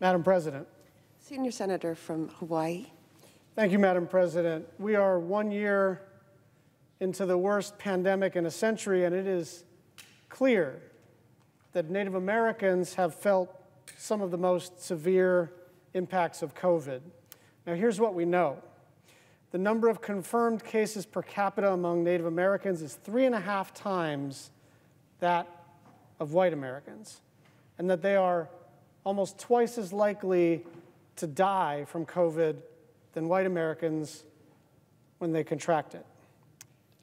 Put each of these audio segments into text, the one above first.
Madam President. Senior Senator from Hawaii. Thank you, Madam President. We are 1 year into the worst pandemic in a century, and it is clear that Native Americans have felt some of the most severe impacts of COVID. Now, here's what we know. The number of confirmed cases per capita among Native Americans is 3.5 times that of white Americans, and that they are almost twice as likely to die from COVID than white Americans when they contract it,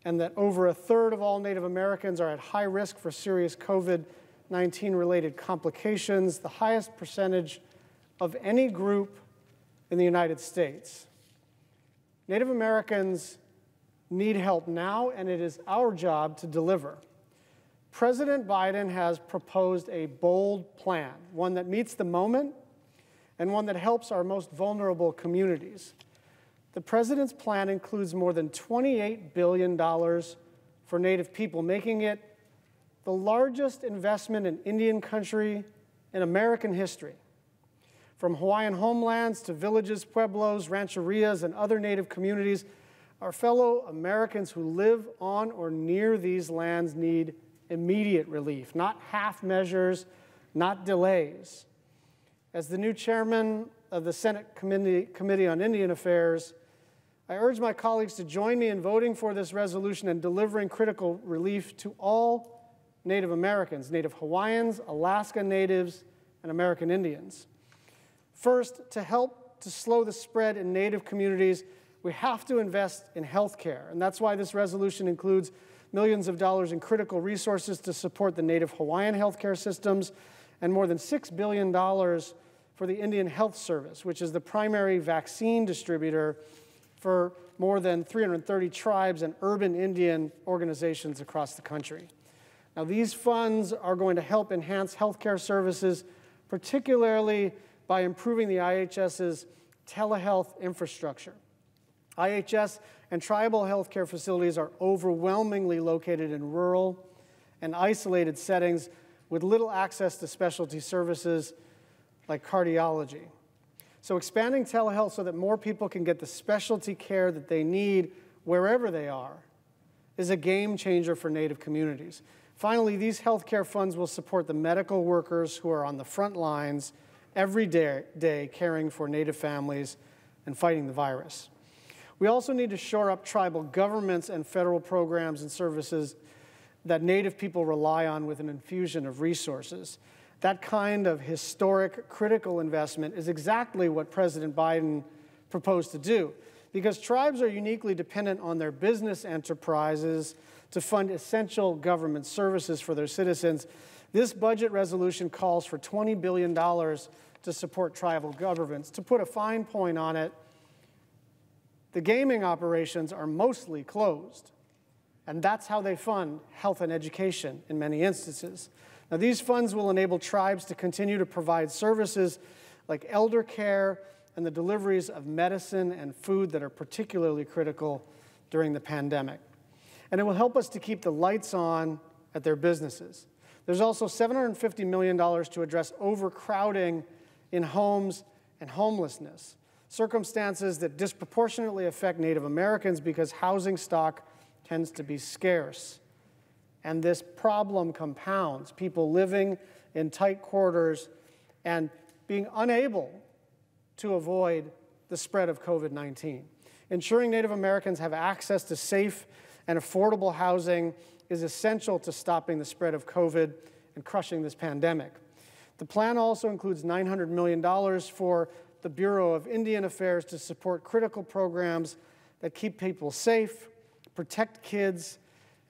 and that over 1/3 of all Native Americans are at high risk for serious COVID-19 related complications, the highest percentage of any group in the United States. Native Americans need help now, and it is our job to deliver. President Biden has proposed a bold plan, one that meets the moment and one that helps our most vulnerable communities. The president's plan includes more than $28 billion for Native people, making it the largest investment in Indian country in American history. From Hawaiian homelands to villages, pueblos, rancherias, and other Native communities, our fellow Americans who live on or near these lands need immediate relief, not half measures, not delays. As the new chairman of the Senate Committee on Indian Affairs, I urge my colleagues to join me in voting for this resolution and delivering critical relief to all Native Americans, Native Hawaiians, Alaska Natives, and American Indians. First, to help to slow the spread in Native communities, we have to invest in health care, and that's why this resolution includes millions of dollars in critical resources to support the Native Hawaiian healthcare systems and more than $6 billion for the Indian Health Service, which is the primary vaccine distributor for more than 330 tribes and urban Indian organizations across the country. Now, these funds are going to help enhance healthcare services, particularly by improving the IHS's telehealth infrastructure. IHS and tribal healthcare facilities are overwhelmingly located in rural and isolated settings with little access to specialty services like cardiology. So expanding telehealth so that more people can get the specialty care that they need wherever they are is a game changer for Native communities. Finally, these healthcare funds will support the medical workers who are on the front lines every day caring for Native families and fighting the virus. We also need to shore up tribal governments and federal programs and services that Native people rely on with an infusion of resources. That kind of historic, critical investment is exactly what President Biden proposed to do, because tribes are uniquely dependent on their business enterprises to fund essential government services for their citizens. This budget resolution calls for $20 billion to support tribal governments. To put a fine point on it, the gaming operations are mostly closed, and that's how they fund health and education in many instances. Now, these funds will enable tribes to continue to provide services like elder care and the deliveries of medicine and food that are particularly critical during the pandemic. And it will help us to keep the lights on at their businesses. There's also $750 million to address overcrowding in homes and homelessness, circumstances that disproportionately affect Native Americans because housing stock tends to be scarce. And this problem compounds, people living in tight quarters and being unable to avoid the spread of COVID-19. Ensuring Native Americans have access to safe and affordable housing is essential to stopping the spread of COVID and crushing this pandemic. The plan also includes $900 million for the Bureau of Indian Affairs to support critical programs that keep people safe, protect kids,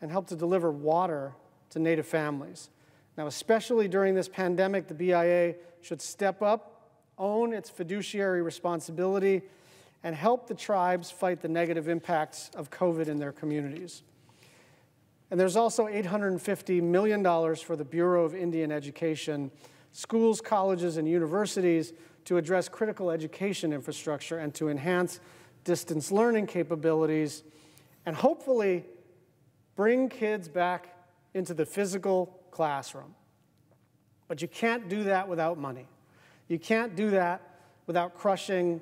and help to deliver water to Native families. Now, especially during this pandemic, the BIA should step up, own its fiduciary responsibility, and help the tribes fight the negative impacts of COVID in their communities. And there's also $850 million for the Bureau of Indian Education, schools, colleges, and universities to address critical education infrastructure and to enhance distance learning capabilities, and hopefully bring kids back into the physical classroom. But you can't do that without money. You can't do that without crushing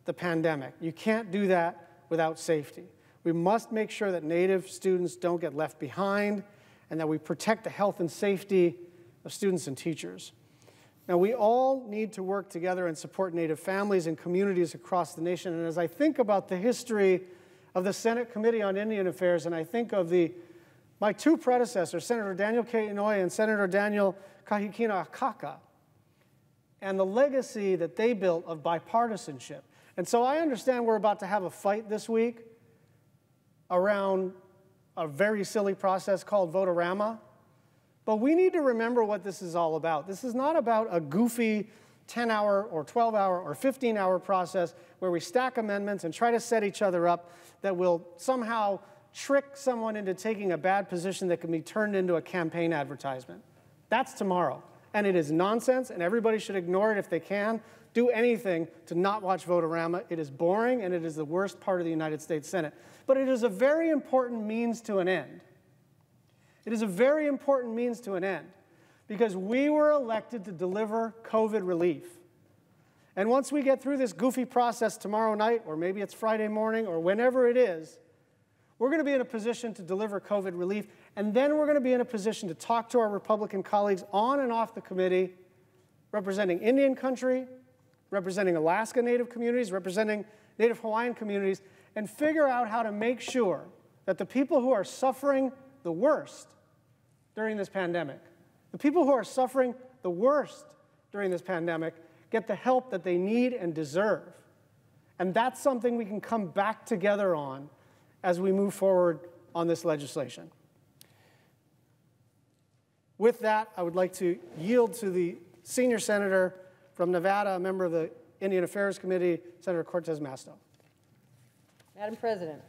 the pandemic. You can't do that without safety. We must make sure that Native students don't get left behind and that we protect the health and safety of students and teachers. Now, we all need to work together and support Native families and communities across the nation. And as I think about the history of the Senate Committee on Indian Affairs, and I think of my two predecessors, Senator Daniel K. Inouye and Senator Daniel Kahikina Akaka, and the legacy that they built of bipartisanship. And so I understand we're about to have a fight this week around a very silly process called Vote-A-Rama. But we need to remember what this is all about. This is not about a goofy 10-hour or 12-hour or 15-hour process where we stack amendments and try to set each other up that will somehow trick someone into taking a bad position that can be turned into a campaign advertisement. That's tomorrow. And it is nonsense, and everybody should ignore it if they can. Do anything to not watch Vote-A-Rama. It is boring, and it is the worst part of the United States Senate. But it is a very important means to an end. It is a very important means to an end because we were elected to deliver COVID relief. And once we get through this goofy process tomorrow night, or maybe it's Friday morning, or whenever it is, we're going to be in a position to deliver COVID relief, and then we're going to be in a position to talk to our Republican colleagues on and off the committee, representing Indian country, representing Alaska Native communities, representing Native Hawaiian communities, and figure out how to make sure that the people who are suffering the worst during this pandemic, the people who are suffering the worst during this pandemic, get the help that they need and deserve. And that's something we can come back together on as we move forward on this legislation. With that, I would like to yield to the senior senator from Nevada, a member of the Indian Affairs Committee, Senator Cortez Masto. Madam President.